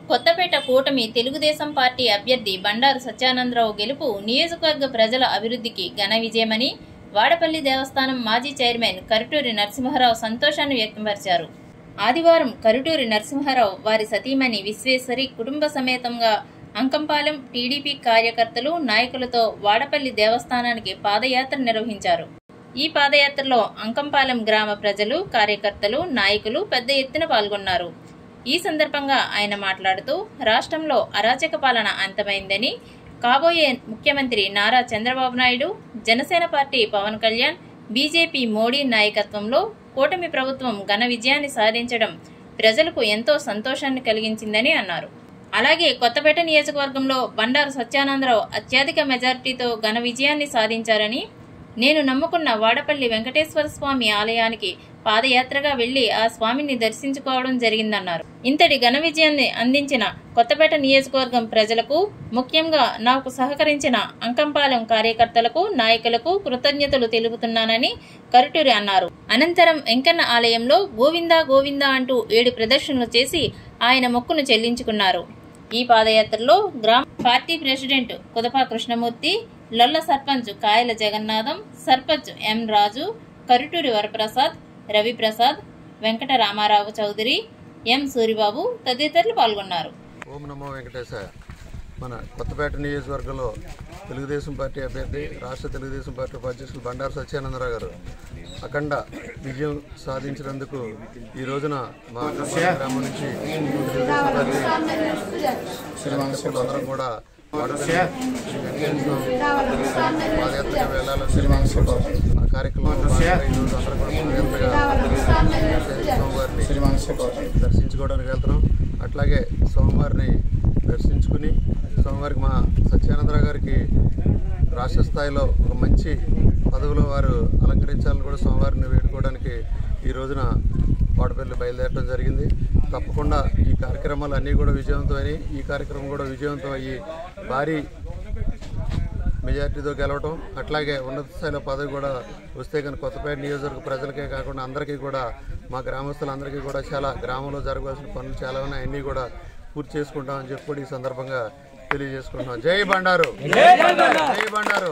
కొత్తపేట కూటమి తెలుగుదేశం పార్టీ అభ్యర్థి బండారు సత్యానందరావు గెలుపు నియోజకవర్గ ప్రజల అభివృద్ధికి ఘన విజయమని వాడపల్లి దేవస్థానం మాజీ చైర్మన్ కరుటూరి నరసింహారావు సంతోషాన్ని వ్యక్తపరిచారు. ఆదివారం కరుటూరి నరసింహారావు వారి సతీమణి విశ్వేశ్వరి కుటుంబ సమేతంగా అంకంపాలెం టీడీపీ కార్యకర్తలు నాయకులతో వాడపల్లి దేవస్థానానికి పాదయాత్ర నిర్వహించారు. ఈ పాదయాత్రలో అంకంపాలెం గ్రామ ప్రజలు, కార్యకర్తలు, నాయకులు పెద్ద ఎత్తున పాల్గొన్నారు. ఈ సందర్భంగా ఆయన మాట్లాడుతూ రాష్ట్రంలో అరాచక పాలన అంతమైందని, కాబోయే ముఖ్యమంత్రి నారా చంద్రబాబు నాయుడు, జనసేన పార్టీ పవన్ కళ్యాణ్, బీజేపీ మోడీ నాయకత్వంలో కూటమి ప్రభుత్వం ఘన విజయాన్ని సాధించడం ప్రజలకు ఎంతో సంతోషాన్ని కలిగించిందని అన్నారు. అలాగే కొత్తపేట నియోజకవర్గంలో బండారు సత్యానందరావు అత్యధిక మెజారిటీతో ఘన విజయాన్ని సాధించారని, నేను నమ్ముకున్న వాడపల్లి వెంకటేశ్వర స్వామి ఆలయానికి పాదయాత్రగా వెళ్లి ఆ స్వామిని దర్శించుకోవడం జరిగిందన్నారు. ఇంతటి ఘన విజయాన్ని అందించిన కొత్తపేట నియోజకవర్గం ప్రజలకు, ముఖ్యంగా నాకు సహకరించిన అంకంపాలెం కార్యకర్తలకు, నాయకులకు కృతజ్ఞతలు తెలుపుతున్నానని కరుటూరి అన్నారు. అనంతరం వెంకన్న ఆలయంలో గోవిందా గోవిందా అంటూ 7 ప్రదర్శనలు చేసి ఆయన మొక్కును చెల్లించుకున్నారు. ఈ పాదయాత్రలో గ్రామ పార్టీ ప్రెసిడెంట్ కుదపా కృష్ణమూర్తి, లొల్ల సర్పంచ్ కాయల జగన్నాథం, సర్పంచ్ ఎం రాజు, కరుటూరి వరప్రసాద్, రవిప్రసాద్, వెంకట రామారావు చౌదరి, ఎం సూరిబాబు తదితరులు పాల్గొన్నారు. ఓం నమో వెంకటేశాయ. మన కొత్తపేట నియోజకవర్గంలో తెలుగుదేశం పార్టీ అభ్యర్థి, రాష్ట్ర తెలుగుదేశం పార్టీ ఉపాధ్యక్షులు బండారు సత్యానందరావు గారు అఖండ విజయం సాధించినందుకు ఈ రోజున మా గ్రామం నుంచి తెలుగుదేశం పార్టీ అందరం కూడా పాదయాత్రగా వెళ్ళాలని ఆ కార్యక్రమంలో సోమవారిని దర్శించుకోవడానికి వెళ్తున్నాం. అట్లాగే సోమవారిని దర్శించుకుని సోమవారికి మా సత్యానందరావు గారికి రాష్ట్ర స్థాయిలో ఒక మంచి పదవిలో వారు అలంకరించాలని కూడా సోమవారిని వేడుకోవడానికి ఈ రోజున వాడపల్లి బయలుదేరడం జరిగింది. తప్పకుండా ఈ కార్యక్రమాలు అన్నీ కూడా విజయవంతమని, ఈ కార్యక్రమం కూడా విజయవంతం అయ్యి భారీ మెజార్టీతో గెలవటం, అట్లాగే ఉన్నత స్థాయిలో పదవి కూడా వస్తే కనుక కొత్తపేట నియోజకవర్గ ప్రజలకే కాకుండా అందరికీ కూడా, మా గ్రామస్తులందరికీ కూడా చాలా గ్రామంలో జరగాల్సిన పనులు చాలా ఉన్నాయి, అన్నీ కూడా పూర్తి చేసుకుంటామని చెప్పి కూడా ఈ సందర్భంగా తెలియజేసుకుంటున్నాం. జై బండారు, జై బండారు.